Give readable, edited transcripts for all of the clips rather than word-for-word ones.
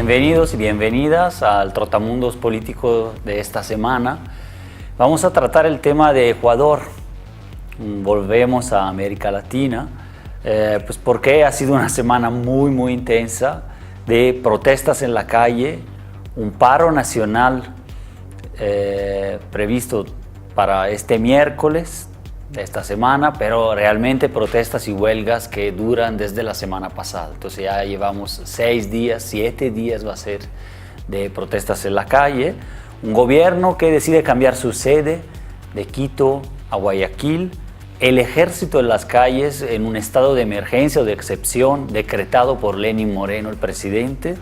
Bienvenidos y bienvenidas al Trotamundos Político de esta semana. Vamos a tratar el tema de Ecuador. Volvemos a América Latina, pues porque ha sido una semana muy intensa de protestas en la calle, un paro nacional previsto para este miércoles de esta semana, pero realmente protestas y huelgas que duran desde la semana pasada. Entonces ya llevamos 6 días, 7 días va a ser de protestas en la calle. Un gobierno que decide cambiar su sede de Quito a Guayaquil, el ejército en las calles en un estado de emergencia o de excepción decretado por Lenín Moreno, el presidente,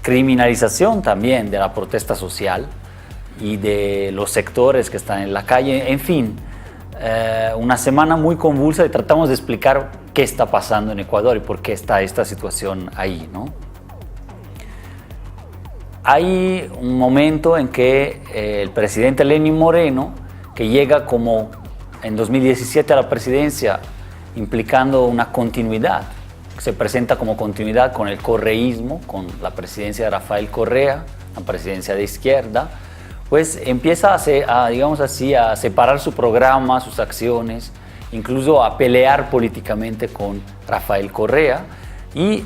criminalización también de la protesta social y de los sectores que están en la calle, en fin, una semana muy convulsa y tratamos de explicar qué está pasando en Ecuador y por qué está esta situación ahí, ¿no? Hay un momento en que el presidente Lenín Moreno, que llega como en 2017 a la presidencia implicando una continuidad, se presenta como continuidad con el correísmo, con la presidencia de Rafael Correa, la presidencia de izquierda, pues empieza digamos así, a separar su programa, sus acciones, incluso a pelear políticamente con Rafael Correa y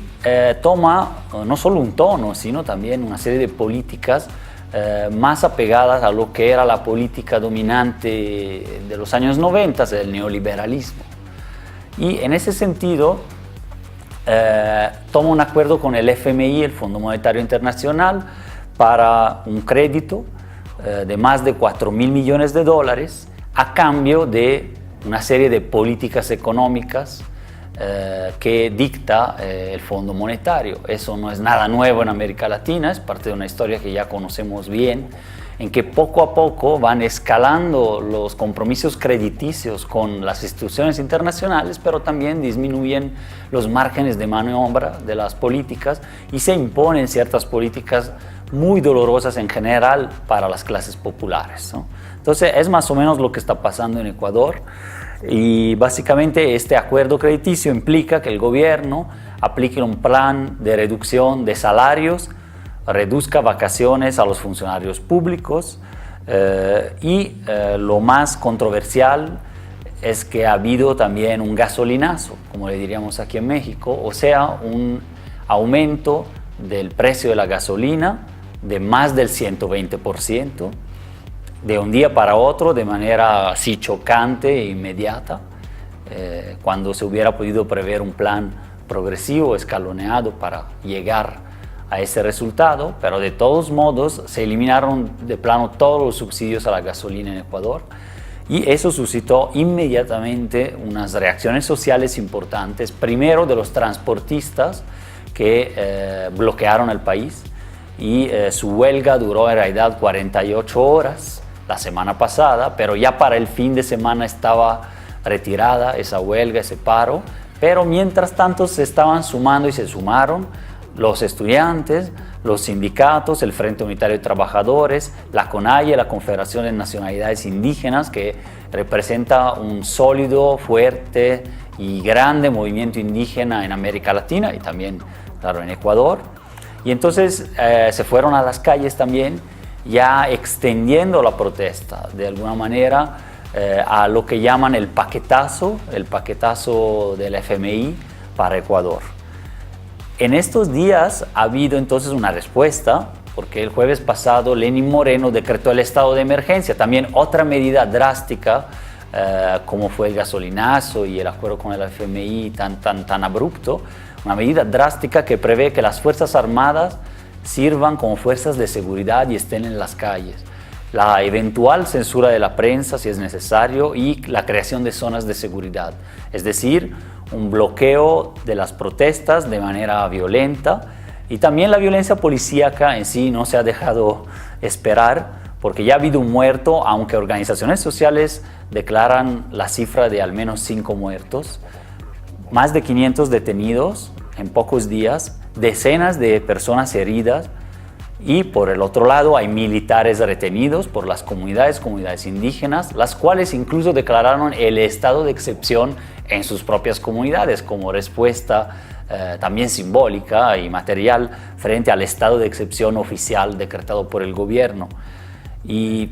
toma no solo un tono, sino también una serie de políticas más apegadas a lo que era la política dominante de los años 90, el neoliberalismo. Y en ese sentido toma un acuerdo con el FMI, el Fondo Monetario Internacional, para un crédito de más de $4.000 millones a cambio de una serie de políticas económicas que dicta el Fondo Monetario. Eso no es nada nuevo en América Latina, es parte de una historia que ya conocemos bien, en que poco a poco van escalando los compromisos crediticios con las instituciones internacionales, pero también disminuyen los márgenes de maniobra de las políticas y se imponen ciertas políticas muy dolorosas en general para las clases populares, ¿no? Entonces es más o menos lo que está pasando en Ecuador y básicamente este acuerdo crediticio implica que el gobierno aplique un plan de reducción de salarios, reduzca vacaciones a los funcionarios públicos y lo más controversial es que ha habido también un gasolinazo, como le diríamos aquí en México, o sea, un aumento del precio de la gasolina de más del 120%, de un día para otro, de manera así chocante e inmediata, cuando se hubiera podido prever un plan progresivo, escaloneado para llegar a ese resultado, pero de todos modos se eliminaron de plano todos los subsidios a la gasolina en Ecuador y eso suscitó inmediatamente unas reacciones sociales importantes, primero de los transportistas que bloquearon el país y su huelga duró en realidad 48 horas la semana pasada, pero ya para el fin de semana estaba retirada esa huelga, ese paro, pero mientras tanto se estaban sumando y se sumaron los estudiantes, los sindicatos, el Frente Unitario de Trabajadores, la CONAIE, la Confederación de Nacionalidades Indígenas, que representa un sólido, fuerte y grande movimiento indígena en América Latina y también, claro, en Ecuador. Y entonces se fueron a las calles también, ya extendiendo la protesta de alguna manera a lo que llaman el paquetazo del FMI para Ecuador. En estos días ha habido entonces una respuesta, porque el jueves pasado Lenín Moreno decretó el estado de emergencia, también otra medida drástica, como fue el gasolinazo y el acuerdo con el FMI tan abrupto, una medida drástica que prevé que las Fuerzas Armadas sirvan como fuerzas de seguridad y estén en las calles. La eventual censura de la prensa, si es necesario, y la creación de zonas de seguridad. Es decir, un bloqueo de las protestas de manera violenta y también la violencia policíaca en sí no se ha dejado esperar porque ya ha habido un muerto, aunque organizaciones sociales declaran la cifra de al menos 5 muertos. Más de 500 detenidos en pocos días, decenas de personas heridas y por el otro lado hay militares retenidos por las comunidades indígenas, las cuales incluso declararon el estado de excepción en sus propias comunidades como respuesta también simbólica y material, frente al estado de excepción oficial decretado por el gobierno. Y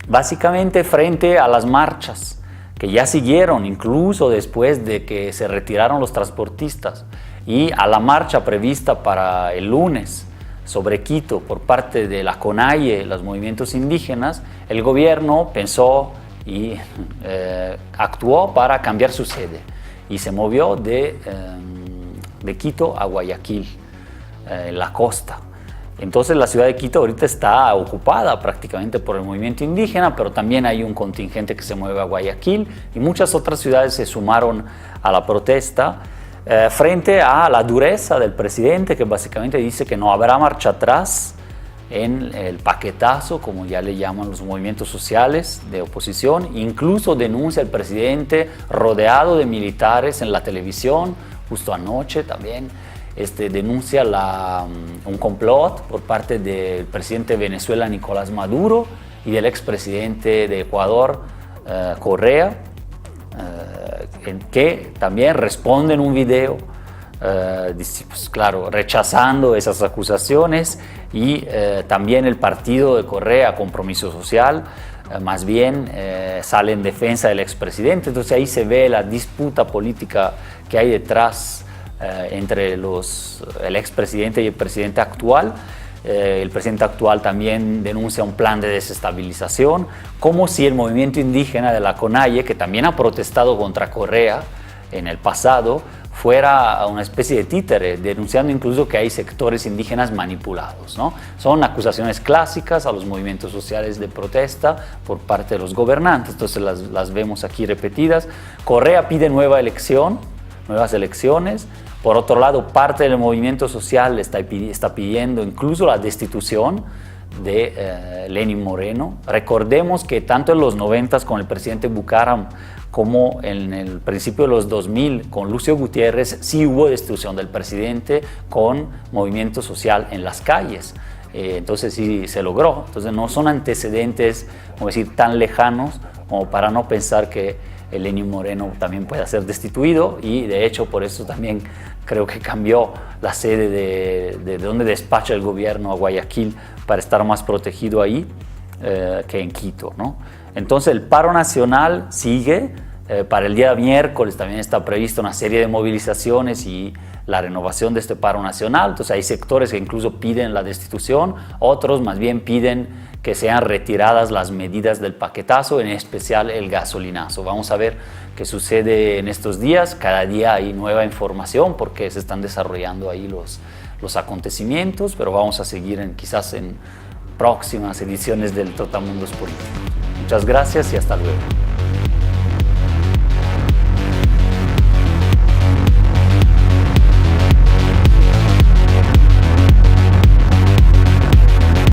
básicamente frente a las marchas que ya siguieron incluso después de que se retiraron los transportistas, y a la marcha prevista para el lunes sobre Quito por parte de la CONAIE, los movimientos indígenas, el gobierno pensó y actuó para cambiar su sede y se movió de Quito a Guayaquil, en la costa. Entonces la ciudad de Quito ahorita está ocupada prácticamente por el movimiento indígena, pero también hay un contingente que se mueve a Guayaquil y muchas otras ciudades se sumaron a la protesta frente a la dureza del presidente, que básicamente dice que no habrá marcha atrás en el paquetazo, como ya le llaman los movimientos sociales de oposición. Incluso denuncia al presidente rodeado de militares en la televisión, justo anoche también. Denuncia un complot por parte del presidente de Venezuela, Nicolás Maduro, y del expresidente de Ecuador, Correa, que también responde en un video, pues, claro, rechazando esas acusaciones, y también el partido de Correa, Compromiso Social, más bien sale en defensa del expresidente. Entonces ahí se ve la disputa política que hay detrás entre el expresidente y el presidente actual. El presidente actual también denuncia un plan de desestabilización, como si el movimiento indígena de la CONAIE, que también ha protestado contra Correa en el pasado, fuera una especie de títere, denunciando incluso que hay sectores indígenas manipulados, ¿no? Son acusaciones clásicas a los movimientos sociales de protesta por parte de los gobernantes, entonces las vemos aquí repetidas. Correa pide nuevas elecciones. Por otro lado, parte del movimiento social está pidiendo incluso la destitución de Lenín Moreno. Recordemos que tanto en los 90 con el presidente Bucaram como en el principio de los 2000 con Lucio Gutiérrez sí hubo destitución del presidente con movimiento social en las calles. Entonces sí se logró. Entonces no son antecedentes, como decir, tan lejanos como para no pensar que Lenín Moreno también pueda ser destituido, y de hecho por eso también creo que cambió la sede de donde despacha el gobierno a Guayaquil para estar más protegido ahí que en Quito, ¿no? Entonces el paro nacional sigue. Para el día miércoles también está prevista una serie de movilizaciones y la renovación de este paro nacional. Entonces hay sectores que incluso piden la destitución, otros más bien piden que sean retiradas las medidas del paquetazo, en especial el gasolinazo. Vamos a ver qué sucede en estos días. Cada día hay nueva información porque se están desarrollando ahí los acontecimientos, pero vamos a seguir quizás en próximas ediciones del Trotamundos Político. Muchas gracias y hasta luego.